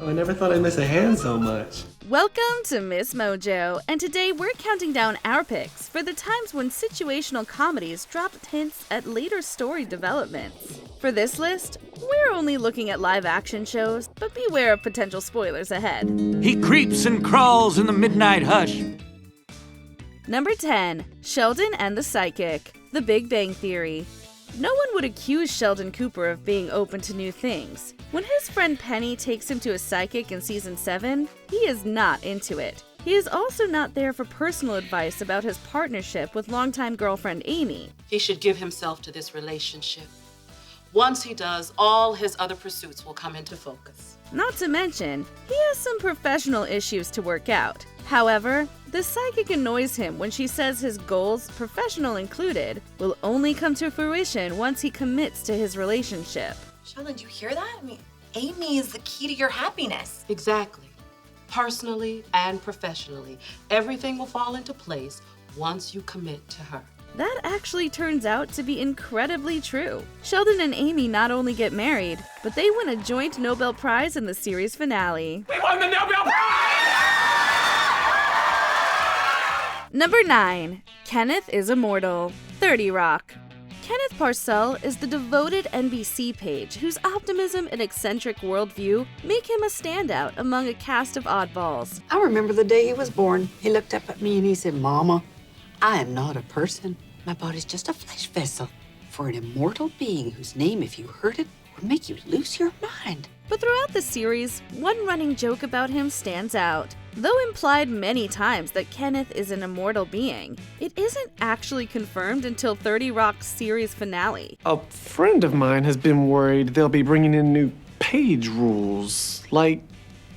Oh, I never thought I'd miss a hand so much. Welcome to MsMojo, and today we're counting down our picks for the times when situational comedies dropped hints at later story developments. For this list, we're only looking at live-action shows, but beware of potential spoilers ahead. He creeps and crawls in the midnight hush. Number 10. Sheldon and the Psychic, The Big Bang Theory. No one would accuse Sheldon Cooper of being open to new things. When his friend Penny takes him to a psychic in season 7, he is not into it. He is also not there for personal advice about his partnership with longtime girlfriend Amy. He should give himself to this relationship. Once he does, all his other pursuits will come into focus. Not to mention, he has some professional issues to work out. However, the psychic annoys him when she says his goals, professional included, will only come to fruition once he commits to his relationship. Sheldon, do you hear that? I mean, Amy is the key to your happiness. Exactly. Personally and professionally, everything will fall into place once you commit to her. That actually turns out to be incredibly true. Sheldon and Amy not only get married, but they win a joint Nobel Prize in the series finale. We won the Nobel Prize! Number 9. Kenneth is Immortal, 30 Rock. Kenneth Parcell is the devoted NBC page whose optimism and eccentric worldview make him a standout among a cast of oddballs. I remember the day he was born. He looked up at me and he said, "Mama, I am not a person. My body's just a flesh vessel for an immortal being whose name, if you heard it, would make you lose your mind." But throughout the series, one running joke about him stands out. Though implied many times that Kenneth is an immortal being, it isn't actually confirmed until 30 Rock's series finale. A friend of mine has been worried they'll be bringing in new page rules, like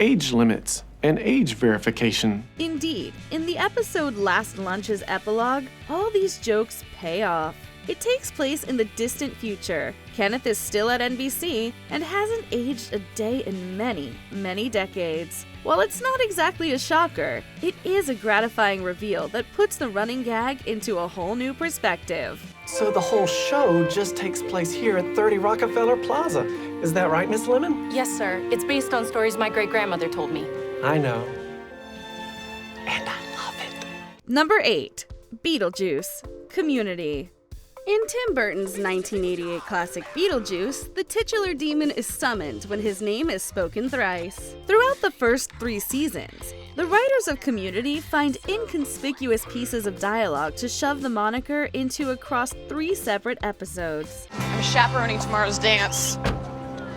age limits and age verification. Indeed, in the episode Last Lunch's epilogue, all these jokes pay off. It takes place in the distant future. Kenneth is still at NBC and hasn't aged a day in many, many decades. While it's not exactly a shocker, it is a gratifying reveal that puts the running gag into a whole new perspective. So the whole show just takes place here at 30 Rockefeller Plaza. Is that right, Miss Lemon? Yes, sir. It's based on stories my great-grandmother told me. I know. And I love it. Number 8. Beetlejuice Community. In Tim Burton's 1988 classic Beetlejuice, the titular demon is summoned when his name is spoken thrice. Throughout the first 3 seasons, the writers of Community find inconspicuous pieces of dialogue to shove the moniker into across 3 separate episodes. I'm chaperoning tomorrow's dance.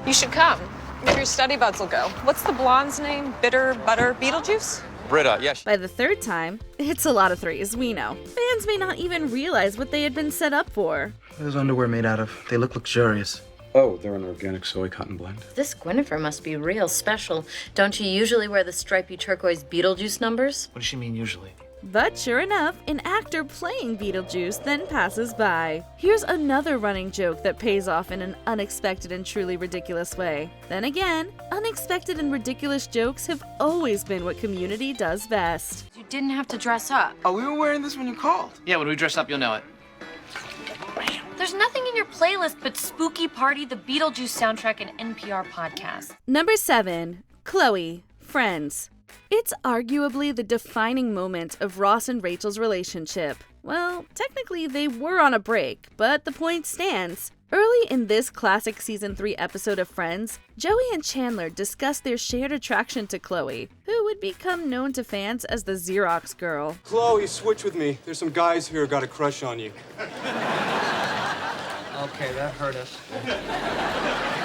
You should come. Maybe your study buds will go. What's the blonde's name? Bitter Butter Beetlejuice? Britta, yes. By the 3rd time, it's a lot of 3s, we know. Fans may not even realize what they had been set up for. What is underwear made out of? They look luxurious. Oh, they're an organic soy cotton blend. This Gwynnifer must be real special. Don't you usually wear the stripy turquoise Beetlejuice numbers? What does she mean usually? But sure enough, an actor playing Beetlejuice then passes by. Here's another running joke that pays off in an unexpected and truly ridiculous way. Then again, unexpected and ridiculous jokes have always been what Community does best. You didn't have to dress up. Oh, we were wearing this when you called. Yeah, when we dress up, you'll know it. There's nothing in your playlist but Spooky Party, the Beetlejuice soundtrack, and NPR podcast. Number 7. Chloe, Friends. It's arguably the defining moment of Ross and Rachel's relationship. Well, technically they were on a break, but the point stands. Early in this classic season 3 episode of Friends, Joey and Chandler discuss their shared attraction to Chloe, who would become known to fans as the Xerox Girl. Chloe, switch with me. There's some guys here who got a crush on you. Okay, that hurt us.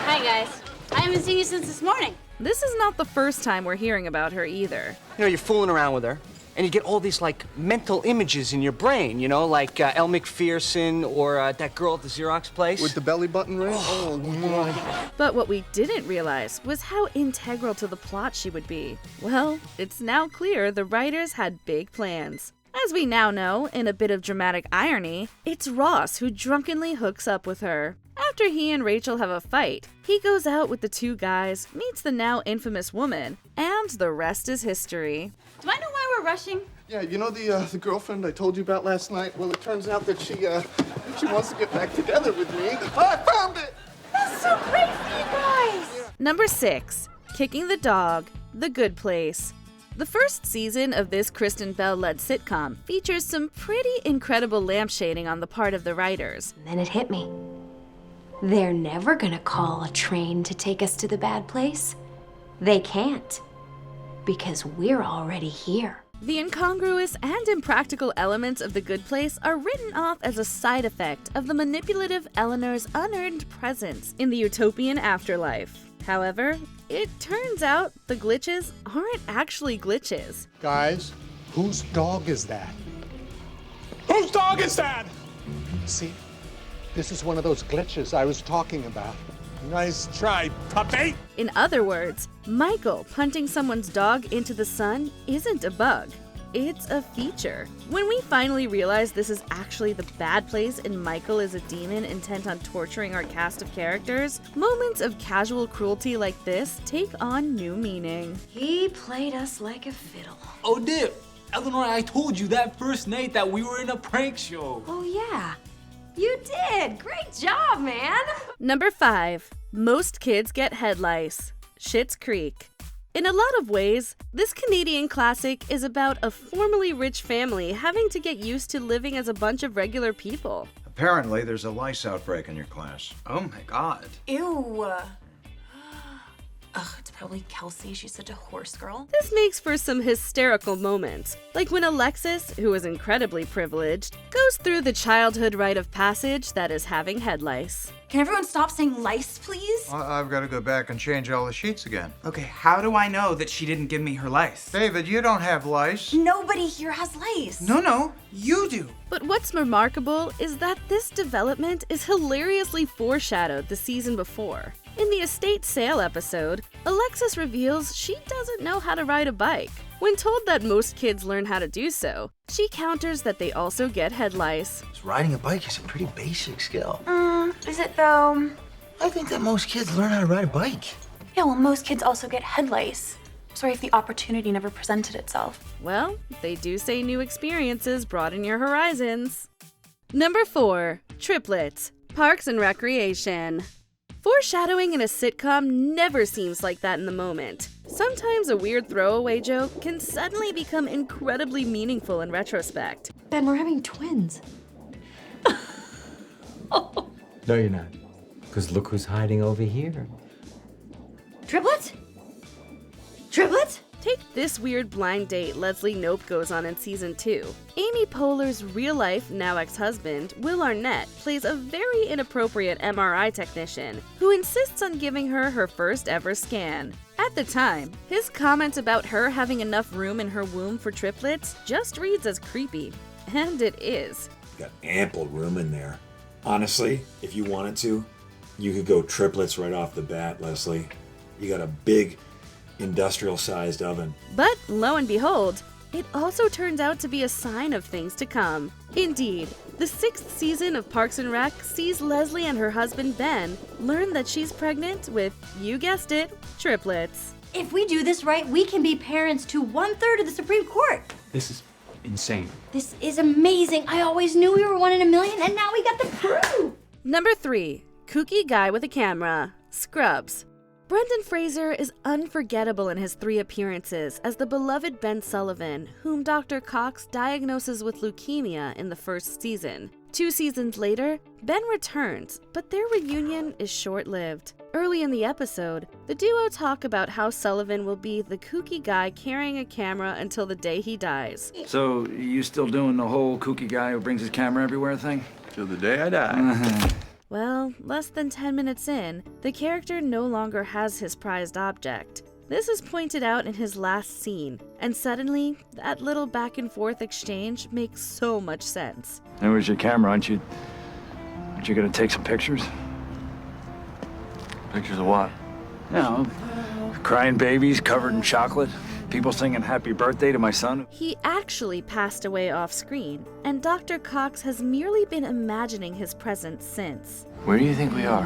Hi, guys. I haven't seen you since this morning. This is not the first time we're hearing about her either. You know, you're fooling around with her, and you get all these, mental images in your brain, like Elle McPherson or that girl at the Xerox place. With the belly button ring? Oh, God. But what we didn't realize was how integral to the plot she would be. Well, it's now clear the writers had big plans. As we now know, in a bit of dramatic irony, it's Ross who drunkenly hooks up with her. After he and Rachel have a fight, he goes out with the 2 guys, meets the now infamous woman, and the rest is history. Do I know why we're rushing? Yeah, you know the girlfriend I told you about last night? Well, it turns out that she wants to get back together with me. I found it! That's so great for you guys! Number 6. Kicking the Dog, The Good Place. The first season of this Kristen Bell-led sitcom features some pretty incredible lampshading on the part of the writers. And then it hit me. They're never gonna call a train to take us to the bad place. They can't, because we're already here. The incongruous and impractical elements of The Good Place are written off as a side effect of the manipulative Eleanor's unearned presence in the utopian afterlife. However, it turns out the glitches aren't actually glitches. Guys, whose dog is that? Whose dog is that? See, this is one of those glitches I was talking about. Nice try, puppy. In other words, Michael punting someone's dog into the sun isn't a bug. It's a feature. When we finally realize this is actually the bad place and Michael is a demon intent on torturing our cast of characters, moments of casual cruelty like this take on new meaning. He played us like a fiddle. Oh, dear. Eleanor, I told you that first night that we were in a prank show. Oh, yeah. You did! Great job, man! Number 5. Most kids get headlice. Schitt's Creek. In a lot of ways, this Canadian classic is about a formerly rich family having to get used to living as a bunch of regular people. Apparently, there's a lice outbreak in your class. Oh my god. Ew. Ugh, it's probably Kelsey. She's such a horse girl. This makes for some hysterical moments, like when Alexis, who is incredibly privileged, goes through the childhood rite of passage that is having head lice. Can everyone stop saying lice, please? I've got to go back and change all the sheets again. Okay, how do I know that she didn't give me her lice? David, you don't have lice. Nobody here has lice. No, you do. But what's remarkable is that this development is hilariously foreshadowed the season before. In the estate sale episode, Alexis reveals she doesn't know how to ride a bike. When told that most kids learn how to do so, she counters that they also get head lice. Riding a bike is a pretty basic skill. Is it though? I think that most kids learn how to ride a bike. Yeah, well, most kids also get head lice. Sorry if the opportunity never presented itself. Well, they do say new experiences broaden your horizons. Number 4. Triplets. Parks and Recreation. Foreshadowing in a sitcom never seems like that in the moment. Sometimes a weird throwaway joke can suddenly become incredibly meaningful in retrospect. Ben, we're having twins. No, you're not. Because look who's hiding over here. Triplets? Triplets? Take this weird blind date Leslie Knope goes on in season 2. Amy Poehler's real-life, now ex-husband, Will Arnett, plays a very inappropriate MRI technician who insists on giving her her first ever scan. At the time, his comment about her having enough room in her womb for triplets just reads as creepy. And it is. Got ample room in there. Honestly, if you wanted to, you could go triplets right off the bat, Leslie. You got a big, industrial-sized oven. But lo and behold, it also turns out to be a sign of things to come. Indeed, the 6th season of Parks and Rec sees Leslie and her husband Ben learn that she's pregnant with, you guessed it, triplets. If we do this right, we can be parents to 1/3 of the Supreme Court. This is insane. This is amazing. I always knew we were 1 in a million, and now we got the proof. Number 3. Kooky Guy with a Camera. Scrubs. Brendan Fraser is unforgettable in his 3 appearances as the beloved Ben Sullivan, whom Dr. Cox diagnoses with leukemia in the first season. 2 seasons later, Ben returns, but their reunion is short-lived. Early in the episode, the duo talk about how Sullivan will be the kooky guy carrying a camera until the day he dies. So, you still doing the whole kooky guy who brings his camera everywhere thing? Till the day I die. Well, less than 10 minutes in, the character no longer has his prized object. This is pointed out in his last scene, and suddenly, that little back and forth exchange makes so much sense. Where's your camera? Aren't you gonna take some pictures? Pictures of what? You know, crying babies covered in chocolate. People singing happy birthday to my son. He actually passed away off screen, and Dr. Cox has merely been imagining his presence since. Where do you think we are?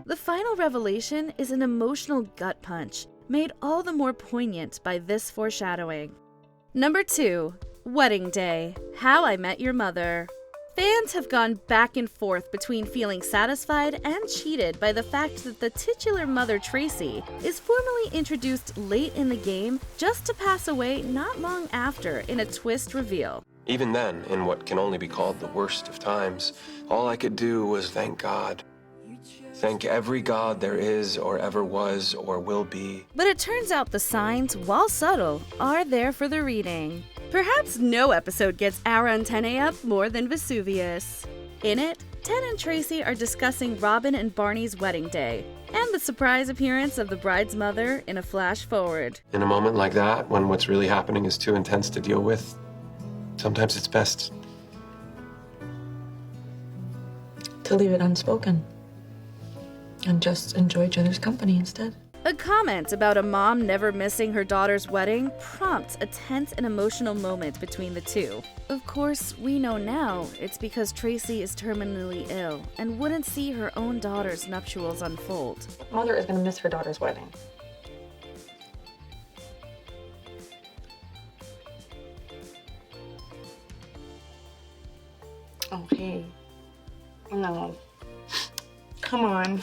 The final revelation is an emotional gut punch, made all the more poignant by this foreshadowing. Number 2. Wedding Day. How I Met Your Mother. Fans have gone back and forth between feeling satisfied and cheated by the fact that the titular mother, Tracy, is formally introduced late in the game just to pass away not long after in a twist reveal. Even then, in what can only be called the worst of times, all I could do was thank God. Thank every God there is or ever was or will be. But it turns out the signs, while subtle, are there for the reading. Perhaps no episode gets our antennae up more than Vesuvius. In it, Ted and Tracy are discussing Robin and Barney's wedding day, and the surprise appearance of the bride's mother in a flash forward. In a moment like that, when what's really happening is too intense to deal with, sometimes it's best to leave it unspoken and just enjoy each other's company instead. A comment about a mom never missing her daughter's wedding prompts a tense and emotional moment between the two. Of course, we know now it's because Tracy is terminally ill and wouldn't see her own daughter's nuptials unfold. Mother is going to miss her daughter's wedding. Oh, hey. No. Come on.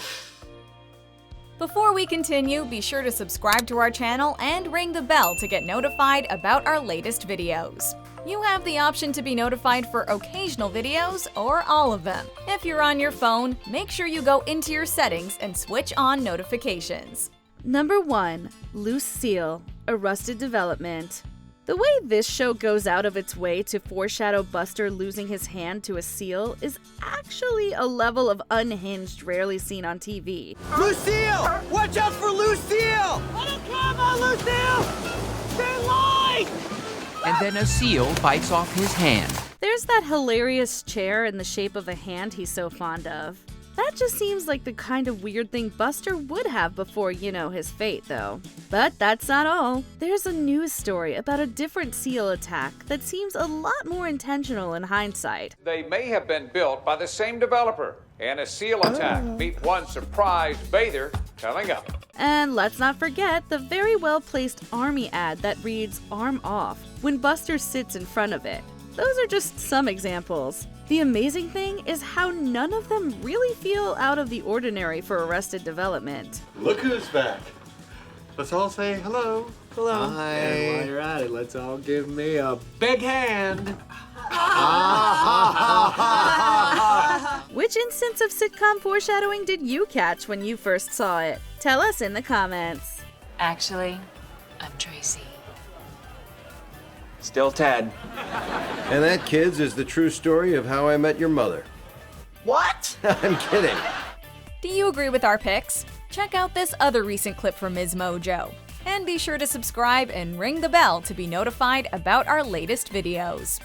Before we continue, be sure to subscribe to our channel and ring the bell to get notified about our latest videos. You have the option to be notified for occasional videos or all of them. If you're on your phone, make sure you go into your settings and switch on notifications. Number 1. Loose Seal, Arrested Development. The way this show goes out of its way to foreshadow Buster losing his hand to a seal is actually a level of unhinged rarely seen on TV. Lucille! Watch out for Lucille! I don't care about Lucille! Stay in line! And then a seal bites off his hand. There's that hilarious chair in the shape of a hand he's so fond of. That just seems like the kind of weird thing Buster would have before, his fate, though. But that's not all. There's a news story about a different seal attack that seems a lot more intentional in hindsight. They may have been built by the same developer. And a seal attack. Meet one surprised bather coming up. And let's not forget the very well-placed Army ad that reads "Arm off" when Buster sits in front of it. Those are just some examples. The amazing thing is how none of them really feel out of the ordinary for Arrested Development. Look who's back. Let's all say hello. Hello. Hi. And while you're at it, let's all give me a big hand. Which instance of sitcom foreshadowing did you catch when you first saw it? Tell us in the comments. Actually, I'm Tracy. Still Ted. And that, kids, is the true story of how I met your mother. What? I'm kidding. Do you agree with our picks? Check out this other recent clip from MsMojo. And be sure to subscribe and ring the bell to be notified about our latest videos.